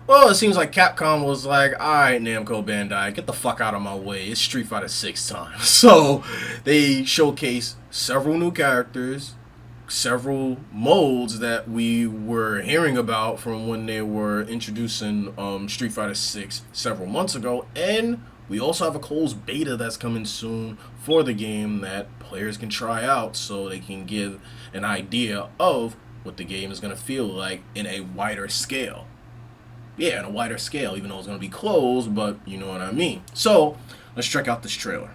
Well, it seems like Capcom was like, alright, Namco Bandai, get the fuck out of my way. It's Street Fighter 6 time. So, they showcase several new characters, several modes that we were hearing about from when they were introducing Street Fighter 6 several months ago, and we also have a closed beta that's coming soon for the game that players can try out so they can give an idea of what the game is going to feel like in a wider scale. Yeah, on a wider scale, even though it's going to be closed, but you know what I mean. So, let's check out this trailer.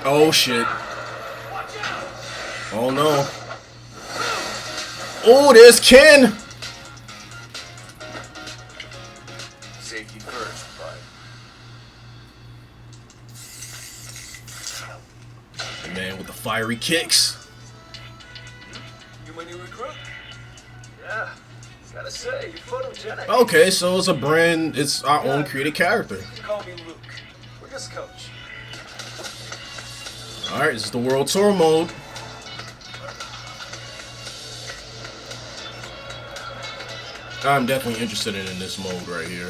Oh shit. Oh no. Oh, there's Ken! Safety first, bud. The man with the fiery kicks. You my new recruit? Yeah, gotta say, you're photogenic. Okay, so it's our own created character. Call me Luke. We're just coach. Alright, this is the World Tour mode. I'm definitely interested in this mode right here.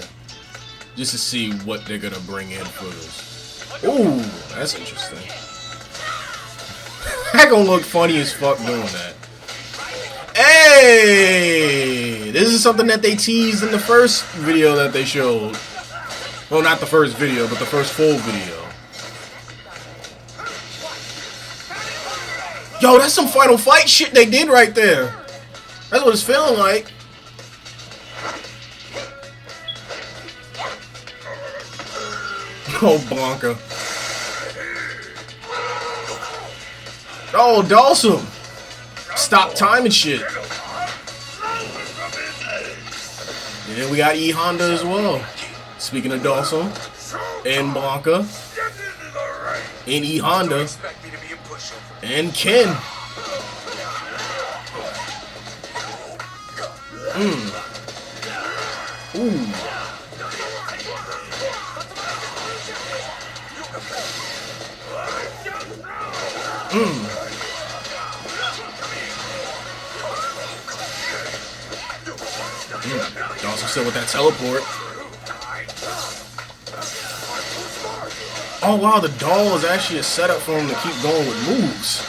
Just to see what they're gonna bring in for this. Ooh, that's interesting. That gonna look funny as fuck doing that. Hey! This is something that they teased in the first video that they showed. Well, not the first video, but the first full video. Yo, that's some Final Fight shit they did right there. That's what it's feeling like. Oh, Blanca. Oh, Dawson. Stop time and shit. And we got E Honda as well. Speaking of Dawson and Blanca and E Honda and Ken. Ooh. Dawson still with that teleport. Oh wow, the doll is actually a setup for him to keep going with moves.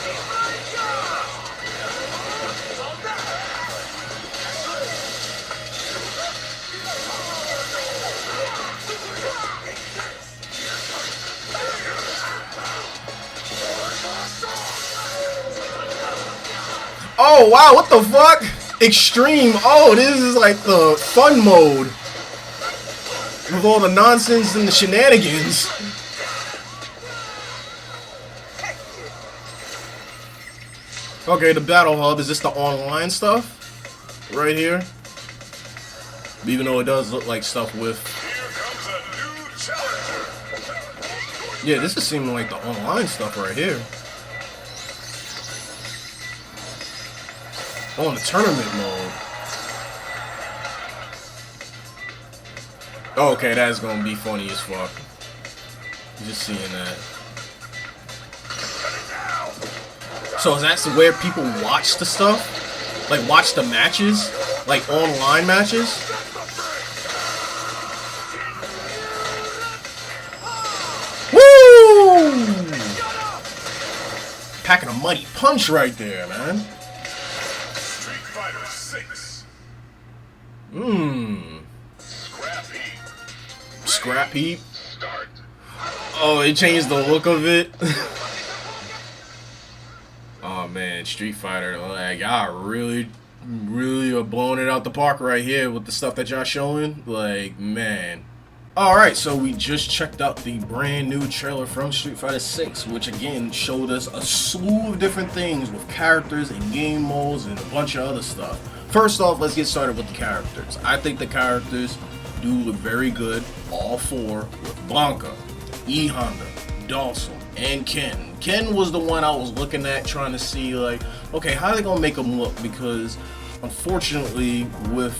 Oh wow, what the fuck? Extreme. Oh, this is like the fun mode. With all the nonsense and the shenanigans. Okay, the Battle Hub. Is this the online stuff? Right here? Even though it does look like stuff with... Yeah, this is seeming like the online stuff right here. Oh, in the tournament mode. Oh, okay, that's gonna be funny as fuck. Just seeing that. So is that where people watch the stuff? Like watch the matches? Like online matches? Woo! Packing a mighty punch right there, man. Street Fighter 6. Scrap heap. Oh, it changed the look of it. Oh man, Street Fighter, like y'all really are blowing it out the park right here with the stuff that y'all showing. Like, man. Alright, so we just checked out the brand new trailer from Street Fighter 6, which again showed us a slew of different things with characters and game modes and a bunch of other stuff. First off, let's get started with the characters. I think the characters do look very good, all four, with Blanca, E Honda, Dawson, and Ken. Ken was the one I was looking at trying to see, like, okay, how are they gonna make him look? Because unfortunately, with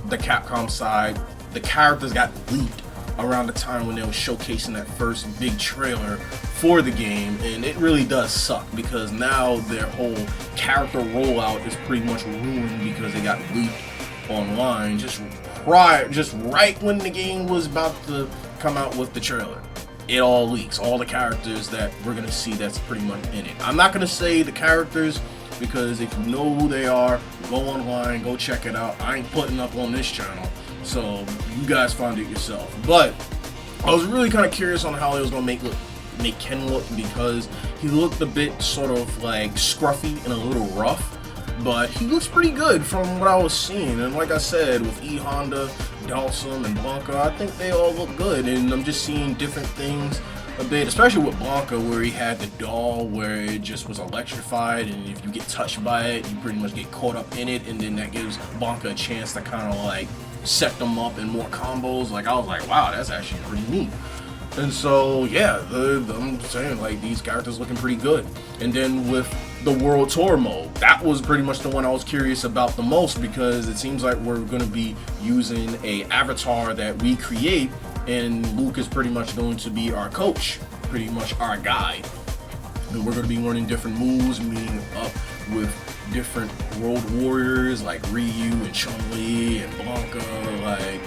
the Capcom side, the characters got leaked around the time when they were showcasing that first big trailer for the game, and it really does suck because now their whole character rollout is pretty much ruined because they got leaked online just right when the game was about to come out with the trailer. It all leaks, all the characters that we're gonna see that's pretty much in it. I'm not gonna say the characters because if you know who they are, go online, go check it out. I ain't putting up on this channel, so you guys find it yourself. But I was really kind of curious on how they was gonna make Ken look, because he looked a bit sort of like scruffy and a little rough, but he looks pretty good from what I was seeing. And like I said, with E Honda, Dawson, and Blanca, I think they all look good, and I'm just seeing different things a bit, especially with Blanca, where he had the doll where it just was electrified, and if you get touched by it, you pretty much get caught up in it, and then that gives Blanca a chance to kind of like set them up in more combos. Like, I was like, wow, that's actually pretty neat. And so yeah, I'm saying, like, these characters looking pretty good. And then with the World Tour mode, that was pretty much the one I was curious about the most, because it seems like we're going to be using a avatar that we create, and Luke is pretty much going to be our coach, pretty much our guide. And we're going to be learning different moves, meeting up with different world warriors like Ryu and Chun-Li and Blanca, like.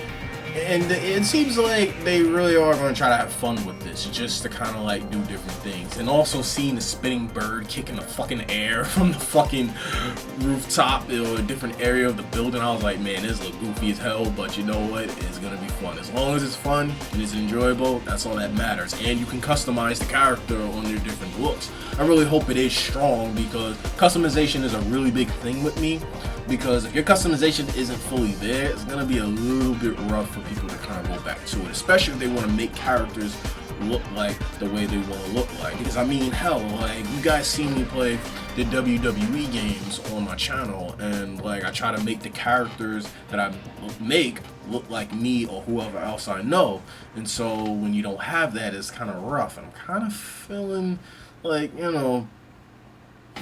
And it seems like they really are going to try to have fun with this, just to kind of like do different things. And also seeing the spinning bird kicking the fucking air from the fucking rooftop or a different area of the building, I was like, man, this looks goofy as hell, but you know what? It's going to be fun. As long as it's fun and it's enjoyable, that's all that matters. And you can customize the character on their different looks. I really hope it is strong, because customization is a really big thing with me. Because if your customization isn't fully there, it's going to be a little bit rough for people to kind of go back to it, especially if they want to make characters look like the way they want to look like. Because I mean, hell, like, you guys see me play the WWE games on my channel, and like, I try to make the characters that I make look like me or whoever else I know. And so when you don't have that, it's kind of rough. And I'm kind of feeling like, you know,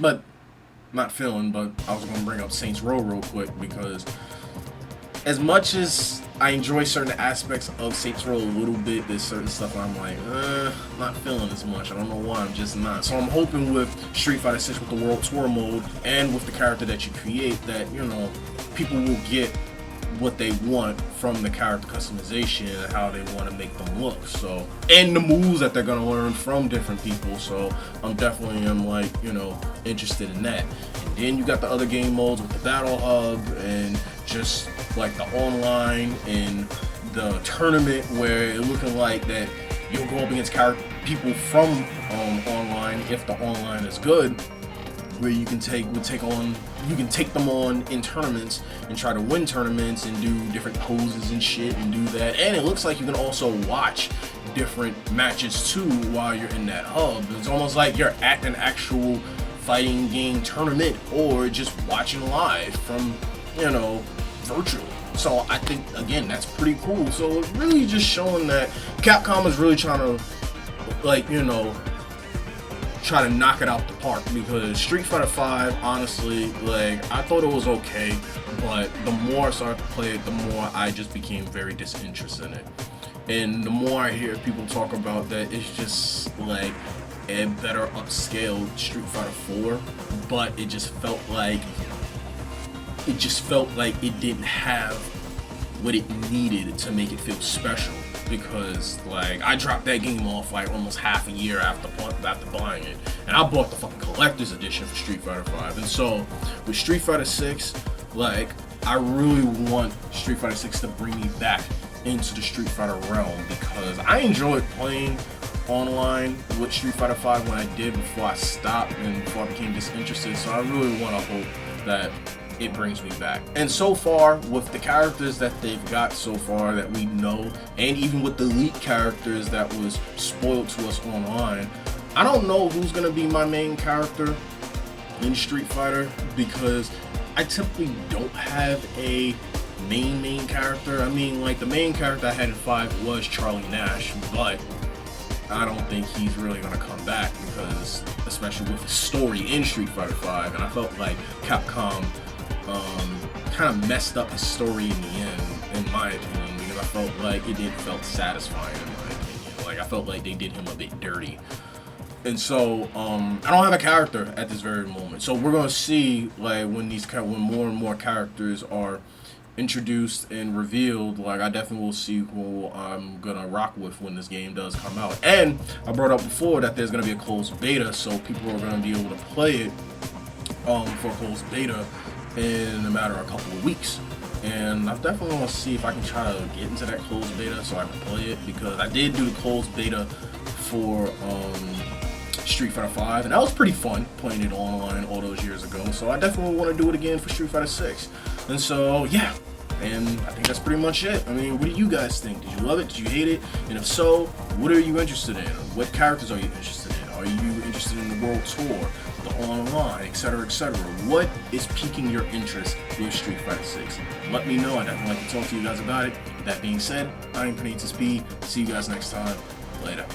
but not feeling, but I was going to bring up Saints Row real quick, because as much as I enjoy certain aspects of Saints Row a little bit, there's certain stuff I'm like, not feeling as much. I don't know why, I'm just not. So I'm hoping with Street Fighter 6 with the World Tour mode and with the character that you create, that, you know, people will get what they want from the character customization and how they want to make them look. So, and the moves that they're going to learn from different people. So I'm definitely like, you know, interested in that. And then you got the other game modes with the Battle Hub and just like the online and the tournament, where it's looking like that you'll go up against people from online, if the online is good, where you can take them on in tournaments and try to win tournaments and do different poses and shit and do that. And it looks like you can also watch different matches too while you're in that hub. It's almost like you're at an actual fighting game tournament, or just watching live from, you know, virtual. So I think, again, that's pretty cool. So it's really just showing that Capcom is really trying to, like, you know, try to knock it out the park. Because Street Fighter 5, honestly, like, I thought it was okay, but the more I started to play it, the more I just became very disinterested in it. And the more I hear people talk about that, it's just like a better upscaled Street Fighter 4, but it just felt like it didn't have what it needed to make it feel special. Because, like, I dropped that game off like almost half a year after buying it, and I bought the fucking collector's edition for Street Fighter 5. And so with Street Fighter 6, like, I really want Street Fighter 6 to bring me back into the Street Fighter realm, because I enjoyed playing online with Street Fighter 5 when I did, before I stopped and before I became disinterested. So I really want to hope that it brings me back. And so far, with the characters that they've got so far that we know, and even with the leaked characters that was spoiled to us online, I don't know who's gonna be my main character in Street Fighter, because I typically don't have a main character. I mean, like, the main character I had in 5 was Charlie Nash, but I don't think he's really gonna come back because, especially with the story in Street Fighter 5, and I felt like Capcom kind of messed up his story in the end, in my opinion, because I felt like it didn't felt satisfying in my opinion. Like, I felt like they did him a bit dirty. And so, I don't have a character at this very moment. So we're gonna see, like, when more and more characters are introduced and revealed. Like, I definitely will see who I'm gonna rock with when this game does come out. And I brought up before that there's gonna be a closed beta, so people are gonna be able to play it for a closed beta in a matter of a couple of weeks. And I definitely want to see if I can try to get into that closed beta so I can play it, because I did do the closed beta for Street Fighter 5, and that was pretty fun playing it online all those years ago. So I definitely want to do it again for Street Fighter 6. And so, yeah. And I think that's pretty much it. I mean, what do you guys think? Did you love it? Did you hate it? And if so, what are you interested in? What characters are you interested in? Are you interested in the World Tour, the online, etc., etc.? What is piquing your interest with Street Fighter 6? Let me know. I'd definitely like to talk to you guys about it. That being said, I am Prinatious. See you guys next time. Later.